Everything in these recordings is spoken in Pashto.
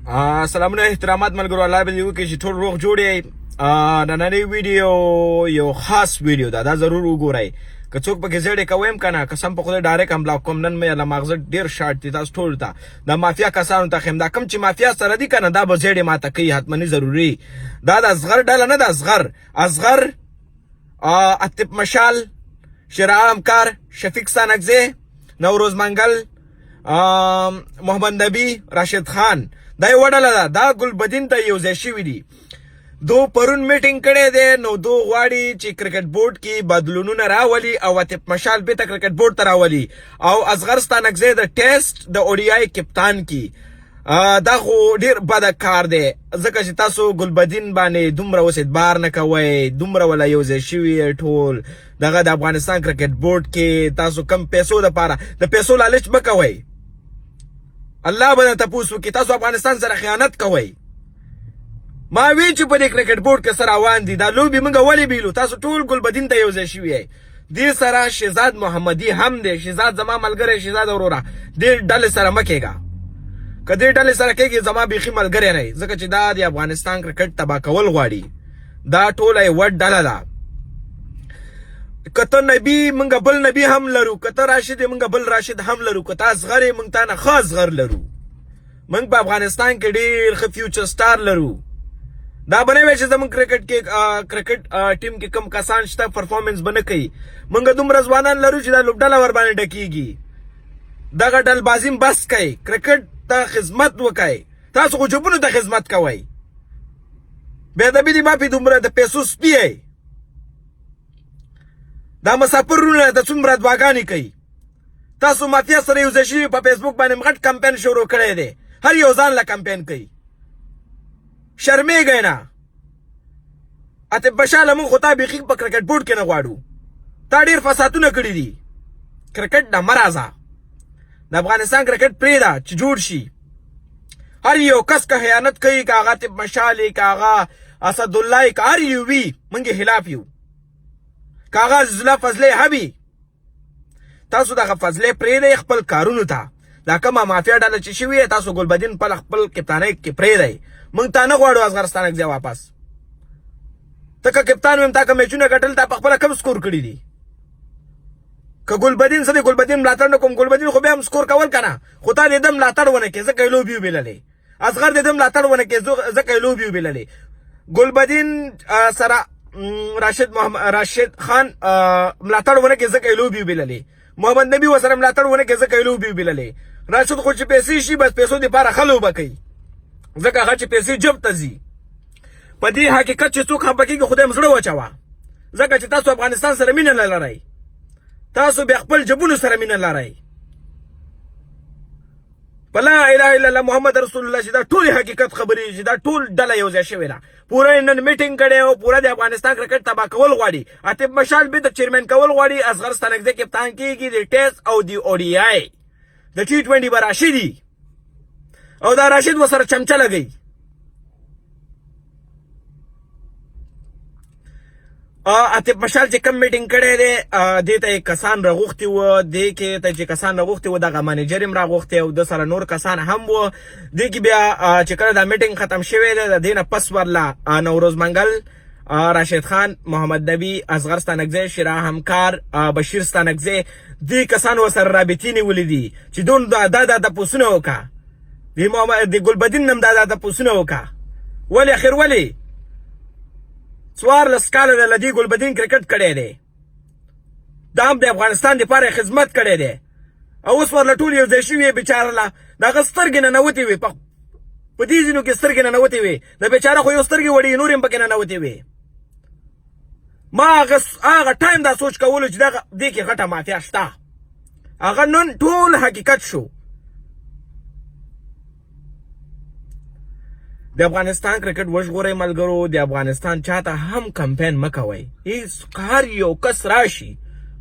سلامونه احترامات ملګرو الله به دې وکړي چې ټول روغ جوړ یې نننۍ ویډیو یو خاص ویډیو ده دا ضرور وګورئ که څوک پکې زیړې کوم کنه قسم په خدای ډایرکټ هم بلاک کوم نن مې له مغزه ډیر شارټ دي تاسو ټول ته د مافیا کسانو ته خیم دا کم چې مافیا سره دي کنه دا به زیړې ماته کوي حتمني ضروري دا د اصغر ډله نه د اصغر اتب مشال شراء همکار شفیق سانکزی نوروز منگل محمد نبی راشد خان دا یو ډله ده دا ګلبدین ته یو ځای شوي دي دو پرون میټینګ کړی دی نو دو غواړي چې کرکټ بورډ کې بدلونونه راولي او اتب مشال بیرته کرکټ بورډ ته راولي او اصغر ستانکزی د ټیسټ د اوډیای کپتان کی دا خو ډیر بد کار دی ځکه چې تاسو ګلبدین باندې دومره اوس اعتبار نه کوئ دومره ولا یو ځای شوي ټول دغه د افغانستان کرکټ بورډ کې تاسو کم پیسو دپاره د پیسو لالچ مه کوئ الله به تاسو کې تاسو افغانستان سره خیانت کوئ ما وی چې په دې کرکټ بورډ کې سره روان دي دا لوبي موږ ولې بیلو تاسو ټول ګلبدین ته یو ځای شوي دې سره شهزاد محمدي هم دی شهزاد زما ملګری شهزاد وروره دې ډلې سره مه کېږه که دې ډلې سره کېږي زما بیخي ملګری نه ځکه چې دا د افغانستان کرکټ تباه کول غواړي دا ټوله یوه ډله ده که ته نبي موږ بل نبي هم لرو که ته راشد موږ بل راشد هم لرو که ته اصغر یې موږ تا نه ښه اصغر لرو موږ په افغانستان کې ډېر ښه فیوچر سټار لرو دا به نه وي چې زموږ کرکټ ټیم کې کم کسان شته پرفارمنس به نه کوي موږ دومره ځوانان لرو چې دا لوبډله ورباندې ډکېږي دغه ډلبازي بس کوئ کرکټ ته خدمت وکئ تاسو خو جوبونو ته خدمت کوئ بېادبي دي مافي دومره د پیسو سپي دا مسافرونه د څومره دعاګانې کوي تاسو مافیا سره یو ځای شوي په فیسبوک باندې غټ کمپین شروع کړی دی هر یو ځان له کمپین کوي شرمېږئ نه اتب بشاله موږ خو تا بیخي په کرکټ بورډ کې نه غواړو تا ډېر فسادونه کړي دي کرکټ نه مه راځه د افغانستان کرکټ پرېږده چې جوړ شي هر یو کس که خیانت کوي که هغه اتب مشال یې که هغه اسدالله یې که هر یو وي موږ یې خلاف یو که هغه عزیزالله فضلې هم تاسو دغه فضلې پرېږدئ خپل کارونو ته دا کومه مافیا ډله چې شوې تاسو ګلبدین په خپل کپتانۍ کې پرېږدئ موږ تا نه غواړو اصغر ستانکزی واپس ته که کپتان ویم تا که میچونه ګټل تا په خپله کم سکور کړي دي که ګلبدین څه دی ګلبدین ملاتړ نه کوم ګلبدین خو بیا هم سکور کول که نه خو تا د ده ملاتړ ونه کړې ځکه یې لوبې وبېللې اصغر د ده ملاتړ ونه کړې ځکه یې لوبې وبېللې ګلبدین سره راشد خان ملاتړ ونه کړې ځکه یې لوبې وبېللې محمد نبي ورسره ملاتړ ونه کړې ځکه یې لوبې وبېللې راشد خو چې پیسې شي بس پیسو دپاره ښه لوبه کوي ځکه هغه چې پیسې جب ته ځي په دې حقیقت چې څوک خفه کېږي خدای م زړه وچوه ځکه چې تاسو افغانستان سره مینه نه لرئ تاسو بیا خپل جبونو سره مینه لرئ په لا اله الا الله محمد رسول الله چې دا ټولې حقیقت خبرې چې دا ټول ډله یو ځای شوې ده پوره نن میټینګ کړی او پوره د افغانستان کرکټ تباه کول غواړي اتب مشال بیرته چیرمین کول غواړي اصغر ستانکزی کپتان کېږي د ټیسټ او د اوډیای د T20 به راشدي او دا راشد وسره چمچه لګي اتب مشال چې کم میټینګ کړی دی دې ته کسان راغوښتي وو دې کې ته چې کسان راغوښتي وو دغه منیجر هم راغوښتی او د سره نور کسان هم وو دې کې بیا چې کله دا میټینګ ختم شوی دی د دې نه پس ورله نوروز منګل راشد خان محمد نبی اصغر ستانکزی شراء همکار بشیر ستانکزی دې کسان ورسره رابطې نیولې دي چې دون دا تپوسونه وکړه د ګلبدین نم دا تپوسونه وکړه ولې اخر ولې 14 کاله د دې ګلبدین کرکټ کړی دی دا هم د افغانستان دپاره خدمت کړی دی او اوس ورله ټول یو ځای شوي بېچاره له د هغه سترګې ننوتې وې په دې ځینو کې سترګې ننوتې وې د بېچاره خو یو سترګې وړې نور هم پکې ننوتې وې ما هغه ټایم دا سوچ کولو چې دې کې غټه مافیا شته هغه نن ټول حقیقت شو د افغانستان کرکټ وژغورئ ملګرو د افغانستان چاته هم کمپین مه کوئ هېڅ هر یو کس راشي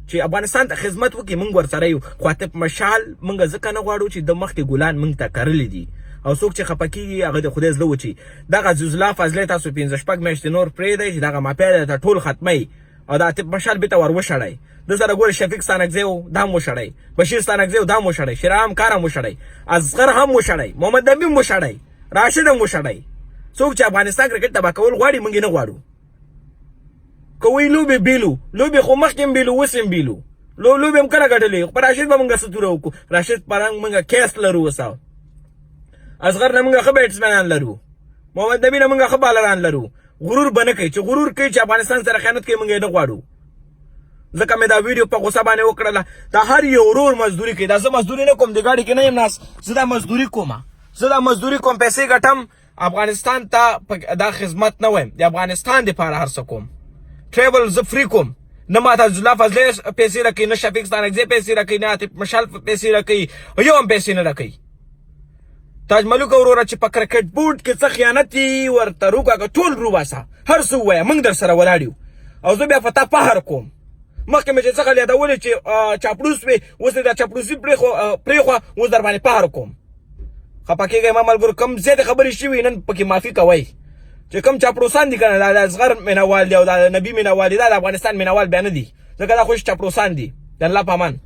چې افغانستان ته خدمت وکړي موږ ورسره یو خو اتب مشال موږ ځکه نه غواړو چې د مخکې ګلان موږ ته کرلي دي او څوک چې خفه کېږي هغه د خدای زړه وچي دغه عزیزالله فضلې تاسو 15 شپږ میاشتې نور پرېږدئ چې دغه مافیا ته ټول ختمئ او د اتب مشال بیرته ور وشړئ د سره ګوره شفیق سانکزی و دا هم وشړئ بشیر سانکزی و دا هم وشړئ شراء همکار هم وشړئ اصغر هم وشړئ محمد نبي هم وشړئ راشد هم وشړی څوک چې افغانستان کرکټ تباه کول غواړي موږ نه غواړو کوي لوبې بیلو لوبې خو مخکې هم بیلو اوس هم بیلو لوبې هم کله ګټلې په راشد به موږ ستوره وکړو راشد پرنګ موږ کیس لرو وساو اصغر نه موږ ښه بیټسمنان لرو محمد نبی نه موږ ښه بالران لرو غرور به نه کوي چې غرور کوي چې افغانستان سره خیانت کوي موږ نه غواړو ځکه مې دا ویډیو په غوسه باندې وکړله دا هر یو ورور مزدوري کوي دا زه مزدوري نه کوم د ګاډي کې نه یم ناست زه دا مزدوري کوم پیسې ګټم افغانستان ته دا خدمت نه وایم د افغانستان دپاره هر څه کوم ټریول زه فری کوم نه ماته عبدالله فضلي پیسې راکوي نه شفیق ستانکزی پیسې راکوي نه عاطف مشال پیسې راکوي یو هم پیسې نه راکوي تاج ملک وروره چې په کرکټ بورډ کې څه خیانت یې ورته روکاږه ټول روباسه هر څه ووایه موږ در سره ولاړ یو او زه بیا په تا فخر کوم مخکې مې چې څه خل یادولې چې چاپلوس وې اوس دا چاپلوسي پرېښوه اوس در باندې فخر کوم خفه کېږئ ما ملګرو کم زیاتې خبرې شوي نن پکې معافي کوئ چې کوم چاپلوسان دي که نه دا د اصغر مینوال دي او دا د نبي مینوال دي دا د افغانستان مینوال بیا نه دي ځکه دا خو چاپلوسان دي د الله په امان